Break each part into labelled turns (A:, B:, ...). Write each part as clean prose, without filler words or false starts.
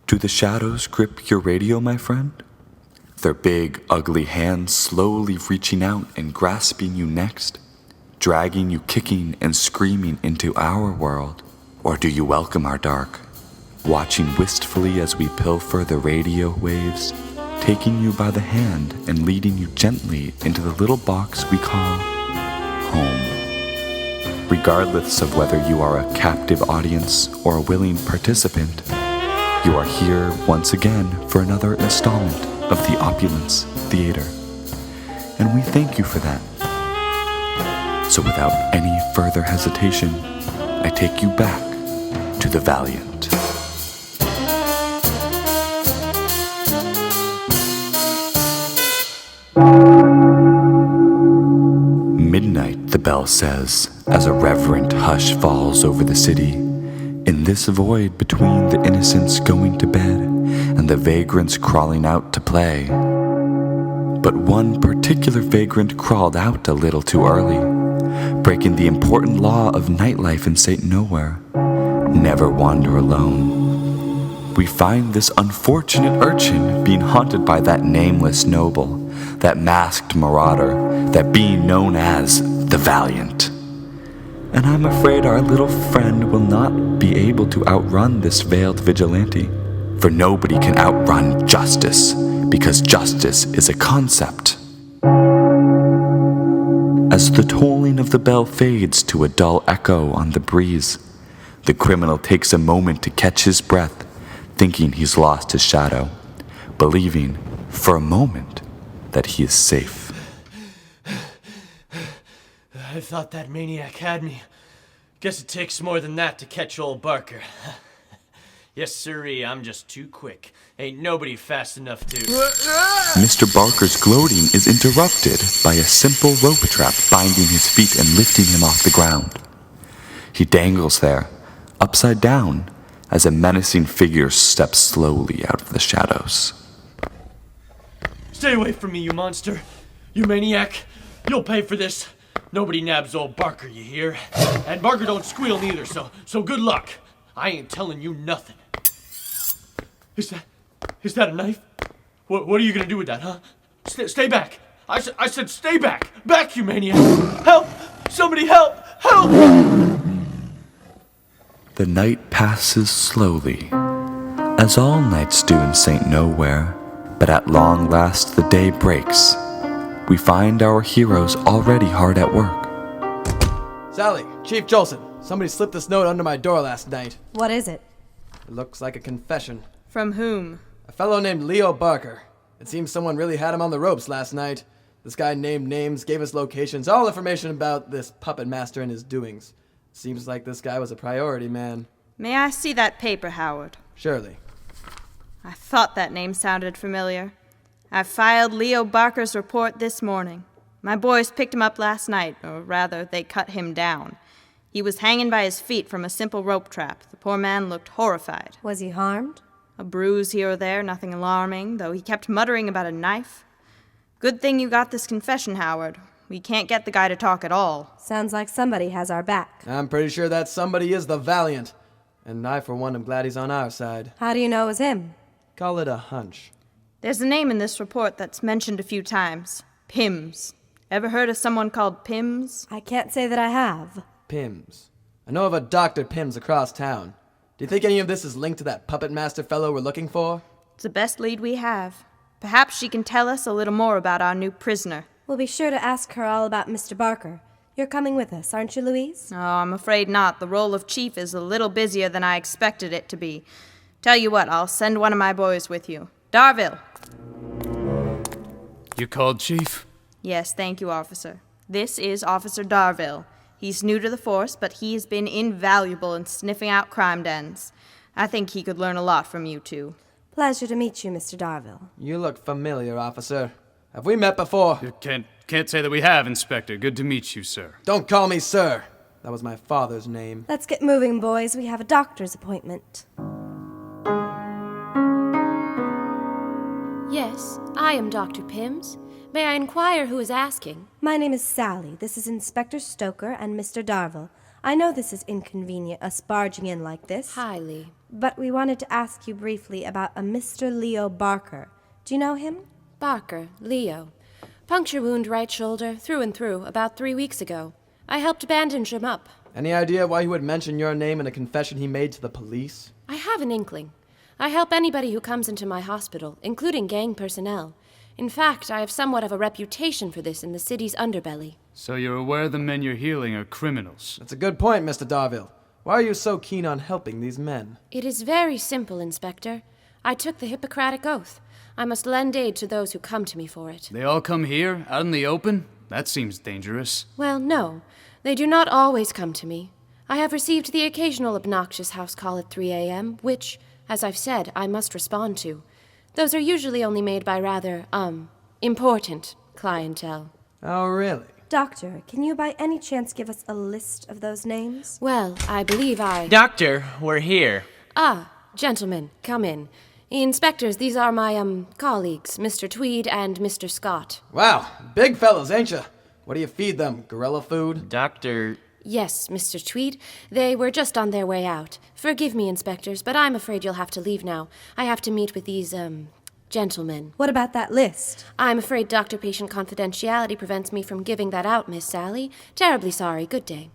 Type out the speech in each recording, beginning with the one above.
A: Do the shadows grip your radio, my friend? Their big, ugly hands slowly reaching out and grasping you next, dragging you kicking and screaming into our world? Or do you welcome our dark, watching wistfully as we pilfer the radio waves, taking you by the hand and leading you gently into the little box we call home? Regardless of whether you are a captive audience or a willing participant, you are here once again for another installment of the Opulence Theater, and we thank you for that. So without any further hesitation, I take you back to the Valiant. Midnight, the bell says, as a reverent hush falls over the city. In this void between the innocents going to bed and the vagrants crawling out to play. But one particular vagrant crawled out a little too early, breaking the important law of nightlife in St. Nowhere. Never wander alone. We find this unfortunate urchin being haunted by that nameless noble, that masked marauder, that being known as the Valiant. And I'm afraid our little friend will not be able to outrun this veiled vigilante, for nobody can outrun justice, because justice is a concept. As the tolling of the bell fades to a dull echo on the breeze, the criminal takes a moment to catch his breath, thinking he's lost his shadow, believing, for a moment, that he is safe.
B: I thought that maniac had me. Guess it takes more than that to catch old Barker. Yes, sirree, I'm just too quick. Ain't nobody fast enough to...
A: Mr. Barker's gloating is interrupted by a simple rope trap binding his feet and lifting him off the ground. He dangles there, upside down, as a menacing figure steps slowly out of the shadows.
B: Stay away from me, you monster. You maniac. You'll pay for this. Nobody nabs old Barker, you hear? And Barker don't squeal neither, so good luck. I ain't telling you nothing. Is that a knife? What are you gonna do with that, huh? Stay back. I said stay back. Back, you maniac. Help! Somebody help! Help!
A: The night passes slowly, as all nights do in St. Nowhere, but at long last the day breaks. We find our heroes already hard at work.
C: Sally, Chief Jolson, somebody slipped this note under my door last night.
D: What is it?
C: It looks like a confession.
D: From whom?
C: A fellow named Leo Barker. It seems someone really had him on the ropes last night. This guy named names, gave us locations, all information about this puppet master and his doings. Seems like this guy was a priority man.
D: May I see that paper, Howard?
C: Surely.
D: I thought that name sounded familiar. I filed Leo Barker's report this morning. My boys picked him up last night, or rather, they cut him down. He was hanging by his feet from a simple rope trap. The poor man looked horrified.
E: Was he harmed?
D: A bruise here or there, nothing alarming, though he kept muttering about a knife. Good thing you got this confession, Howard. We can't get the guy to talk at all.
E: Sounds like somebody has our back.
C: I'm pretty sure that somebody is the Valiant. And I, for one, am glad he's on our side.
E: How do you know it was him?
C: Call it a hunch.
D: There's a name in this report that's mentioned a few times. Pimms. Ever heard of someone called Pimms?
E: I can't say that I have.
C: Pimms. I know of a Dr. Pimms across town. Do you think any of this is linked to that puppet master fellow we're looking for?
D: It's the best lead we have. Perhaps she can tell us a little more about our new prisoner.
E: We'll be sure to ask her all about Mr. Barker. You're coming with us, aren't you, Louise?
D: Oh, I'm afraid not. The role of chief is a little busier than I expected it to be. Tell you what, I'll send one of my boys with you. Darville.
F: You called, Chief?
D: Yes, thank you, officer. This is Officer Darville. He's new to the force, but he has been invaluable in sniffing out crime dens. I think he could learn a lot from you two.
E: Pleasure to meet you, Mr. Darville.
C: You look familiar, officer. Have we met before?
F: You can't say that we have, Inspector. Good to meet you, sir.
C: Don't call me sir. That was my father's name.
E: Let's get moving, boys. We have a doctor's appointment.
G: Yes, I am Dr. Pimms. May I inquire who is asking?
E: My name is Sally. This is Inspector Stoker and Mr. Darville. I know this is inconvenient, us barging in like this.
G: Highly.
E: But we wanted to ask you briefly about a Mr. Leo Barker. Do you know him?
G: Barker, Leo. Puncture wound right shoulder, through and through, about 3 weeks ago. I helped bandage him up.
C: Any idea why he would mention your name in a confession he made to the police?
G: I have an inkling. I help anybody who comes into my hospital, including gang personnel. In fact, I have somewhat of a reputation for this in the city's underbelly.
F: So you're aware the men you're healing are criminals?
C: That's a good point, Mr. Darville. Why are you so keen on helping these men?
G: It is very simple, Inspector. I took the Hippocratic Oath. I must lend aid to those who come to me for it.
F: They all come here, out in the open? That seems dangerous.
G: Well, no. They do not always come to me. I have received the occasional obnoxious house call at 3 a.m., which, as I've said, I must respond to. Those are usually only made by rather, important clientele.
C: Oh, really?
E: Doctor, can you by any chance give us a list of those names?
G: Well, I believe
H: Doctor, we're here.
G: Ah, gentlemen, come in. Inspectors, these are my, colleagues, Mr. Tweed and Mr. Scott.
C: Wow, big fellas, ain't ya? What do you feed them? Gorilla food?
H: Doctor...
G: Yes, Mr. Tweed. They were just on their way out. Forgive me, Inspectors, but I'm afraid you'll have to leave now. I have to meet with these, gentlemen.
E: What about that list?
G: I'm afraid doctor-patient confidentiality prevents me from giving that out, Miss Sally. Terribly sorry. Good day.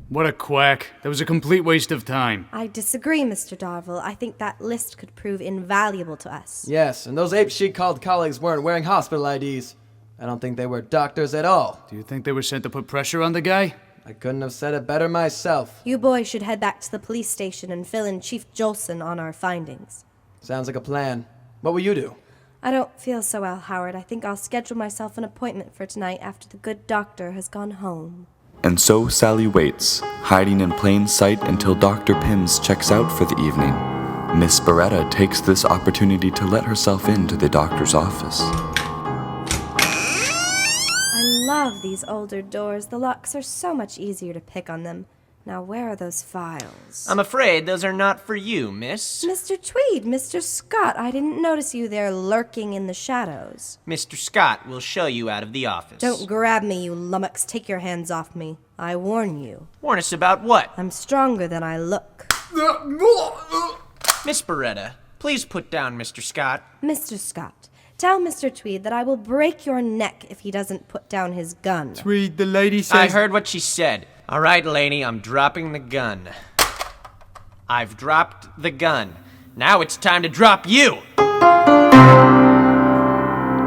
F: What a quack. That was a complete waste of time.
E: I disagree, Mr. Darville. I think that list could prove invaluable to us.
C: Yes, and those apes she called colleagues weren't wearing hospital IDs. I don't think they were doctors at all.
F: Do you think they were sent to put pressure on the guy?
C: I couldn't have said it better myself.
E: You boys should head back to the police station and fill in Chief Jolson on our findings.
C: Sounds like a plan. What will you do?
E: I don't feel so well, Howard. I think I'll schedule myself an appointment for tonight after the good doctor has gone home.
A: And so Sally waits, hiding in plain sight until Dr. Pimms checks out for the evening. Miss Beretta takes this opportunity to let herself into the doctor's office.
E: I love these older doors. The locks are so much easier to pick on them. Now, where are those files?
H: I'm afraid those are not for you, miss.
E: Mr. Tweed, Mr. Scott, I didn't notice you there lurking in the shadows.
H: Mr. Scott will show you out of the office.
E: Don't grab me, you lummox. Take your hands off me. I warn you.
H: Warn us about what?
E: I'm stronger than I look.
H: Miss Beretta, please put down Mr. Scott.
E: Mr. Scott, tell Mr. Tweed that I will break your neck if he doesn't put down his gun.
I: Tweed, the lady says...
H: I heard what she said. All right, lady, I'm dropping the gun. I've dropped the gun. Now it's time to drop you!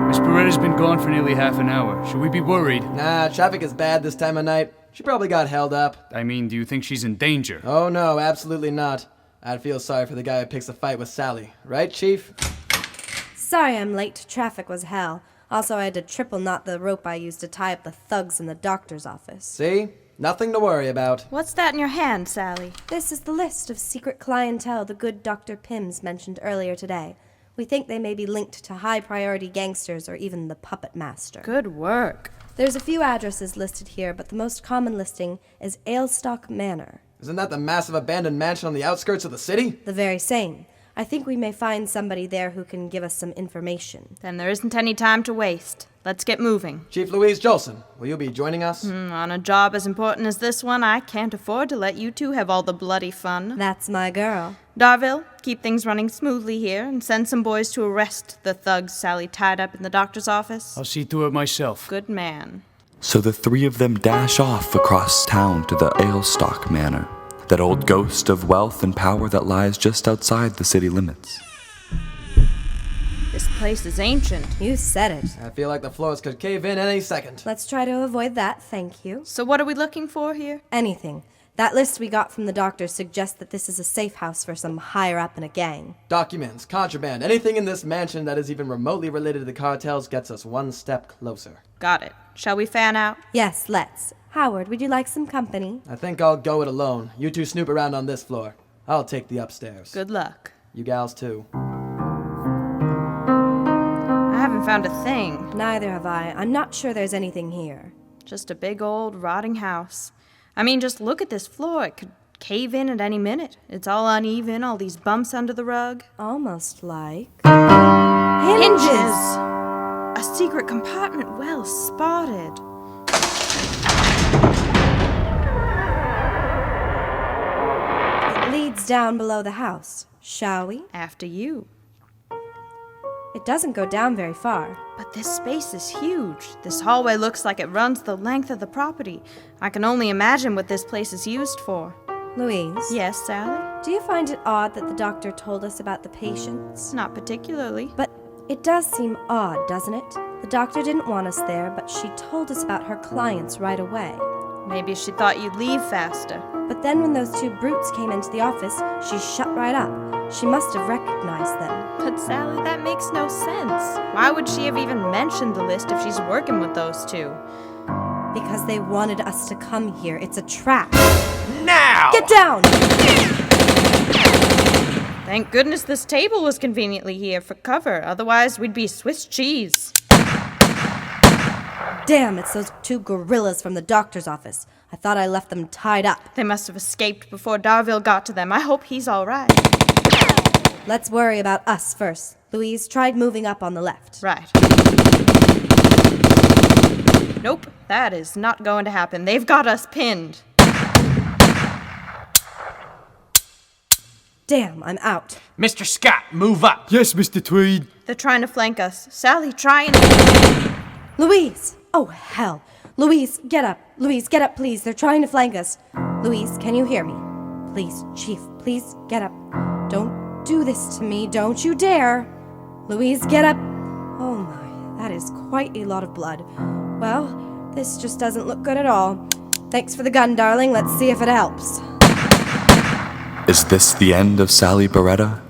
F: Miss Beretta's been gone for nearly half an hour. Should we be worried?
C: Nah, traffic is bad this time of night. She probably got held up.
F: I mean, do you think she's in danger?
C: Oh no, absolutely not. I'd feel sorry for the guy who picks a fight with Sally. Right, Chief?
E: Sorry I'm late. Traffic was hell. Also, I had to triple knot the rope I used to tie up the thugs in the doctor's office.
C: See? Nothing to worry about.
D: What's that in your hand, Sally?
E: This is the list of secret clientele the good Dr. Pimms mentioned earlier today. We think they may be linked to high-priority gangsters or even the puppet master.
D: Good work.
E: There's a few addresses listed here, but the most common listing is Alestock Manor.
C: Isn't that the massive abandoned mansion on the outskirts of the city?
E: The very same. I think we may find somebody there who can give us some information.
D: Then there isn't any time to waste. Let's get moving.
C: Chief Louise Jolson, will you be joining us?
D: On a job as important as this one, I can't afford to let you two have all the bloody fun.
E: That's my girl.
D: Darville, keep things running smoothly here and send some boys to arrest the thugs Sally tied up in the doctor's office.
F: I'll see to it myself.
D: Good man.
A: So the three of them dash off across town to the Alestock Manor, that old ghost of wealth and power that lies just outside the city limits.
D: This place is ancient.
E: You said it.
C: I feel like the floors could cave in any second.
E: Let's try to avoid that, thank you.
D: So what are we looking for here?
E: Anything. That list we got from the doctor suggests that this is a safe house for some higher up in a gang.
C: Documents, contraband, anything in this mansion that is even remotely related to the cartels gets us one step closer.
D: Got it. Shall we fan out?
E: Yes, let's. Howard, would you like some company?
C: I think I'll go it alone. You two snoop around on this floor. I'll take the upstairs.
D: Good luck.
C: You gals too.
D: I haven't found a thing.
E: Neither have I. I'm not sure there's anything here.
D: Just a big old rotting house. I mean, just look at this floor. It could cave in at any minute. It's all uneven, all these bumps under the rug.
E: Almost like...
D: Hinges! A A secret compartment, well spotted.
E: It leads down below the house, shall we?
D: After you.
E: It doesn't go down very far.
D: But this space is huge. This hallway looks like it runs the length of the property. I can only imagine what this place is used for.
E: Louise?
D: Yes, Sally?
E: Do you find it odd that the doctor told us about the patients?
D: Not particularly.
E: But it does seem odd, doesn't it? The doctor didn't want us there, but she told us about her clients right away.
D: Maybe she thought you'd leave faster.
E: But then when those two brutes came into the office, she shut right up. She must have recognized them.
D: But Sally, that makes no sense. Why would she have even mentioned the list if she's working with those two?
E: Because they wanted us to come here. It's a trap.
H: Now!
E: Get down!
D: Thank goodness this table was conveniently here for cover. Otherwise, we'd be Swiss cheese.
E: Damn, it's those two gorillas from the doctor's office. I thought I left them tied up.
D: They must have escaped before Darville got to them. I hope he's all right.
E: Let's worry about us first. Louise, try moving up on the left.
D: Right. Nope, that is not going to happen. They've got us pinned.
E: Damn, I'm out.
H: Mr. Scott, move up.
F: Yes, Mr. Tweed.
D: They're trying to flank us. Sally, try and...
E: Louise! Oh, hell. Louise, get up. Louise, get up, please. They're trying to flank us. Louise, can you hear me? Please, Chief, please get up. Don't do this to me. Don't you dare. Louise, get up. Oh my, that is quite a lot of blood. Well, this just doesn't look good at all. Thanks for the gun, darling. Let's see if it helps.
A: Is this the end of Sally Beretta?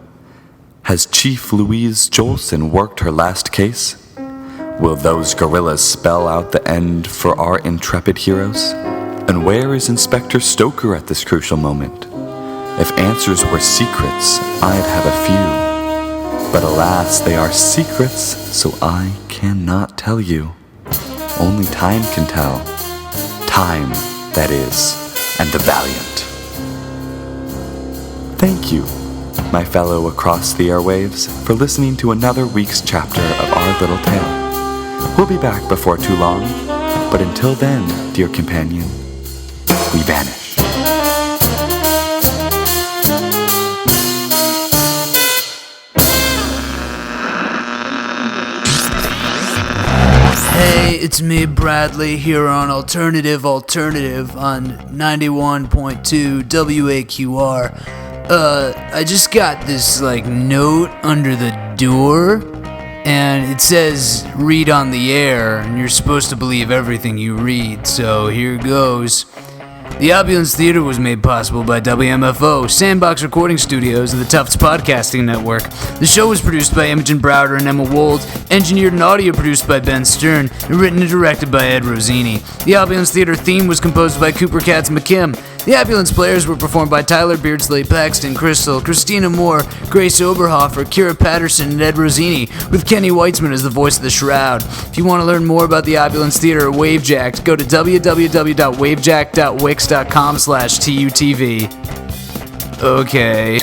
A: Has Chief Louise Jolson worked her last case? Will those gorillas spell out the end for our intrepid heroes? And where is Inspector Stoker at this crucial moment? If answers were secrets, I'd have a few. But alas, they are secrets, so I cannot tell you. Only time can tell. Time, that is, and the Valiant. Thank you, my fellow across the airwaves, for listening to another week's chapter of our little tale. We'll be back before too long, but until then, dear companion, we vanish.
I: Hey, it's me, Bradley, here on Alternative on 91.2 WAQR. I just got this, note under the door, and it says, read on the air, and you're supposed to believe everything you read, so here goes. The Opulence Theater was made possible by WMFO, Sandbox Recording Studios, and the Tufts Podcasting Network. The show was produced by Imogen, Browder, and Emma Wold, engineered and audio produced by Ben Stern, and written and directed by Ed Rosini. The Opulence Theater theme was composed by Cooper Katz and McKim. The Opulence players were performed by Tyer, Beardsley, Paxton, Crystal, Christina Moore, Grace Oberhofer, Kira Patterson, and Ed Rosini, with Kenny Weitzman as the voice of the Shroud. If you want to learn more about the Opulence Theater or Wavejacked, go to www.wavejack.wix.com/TUTV. Okay.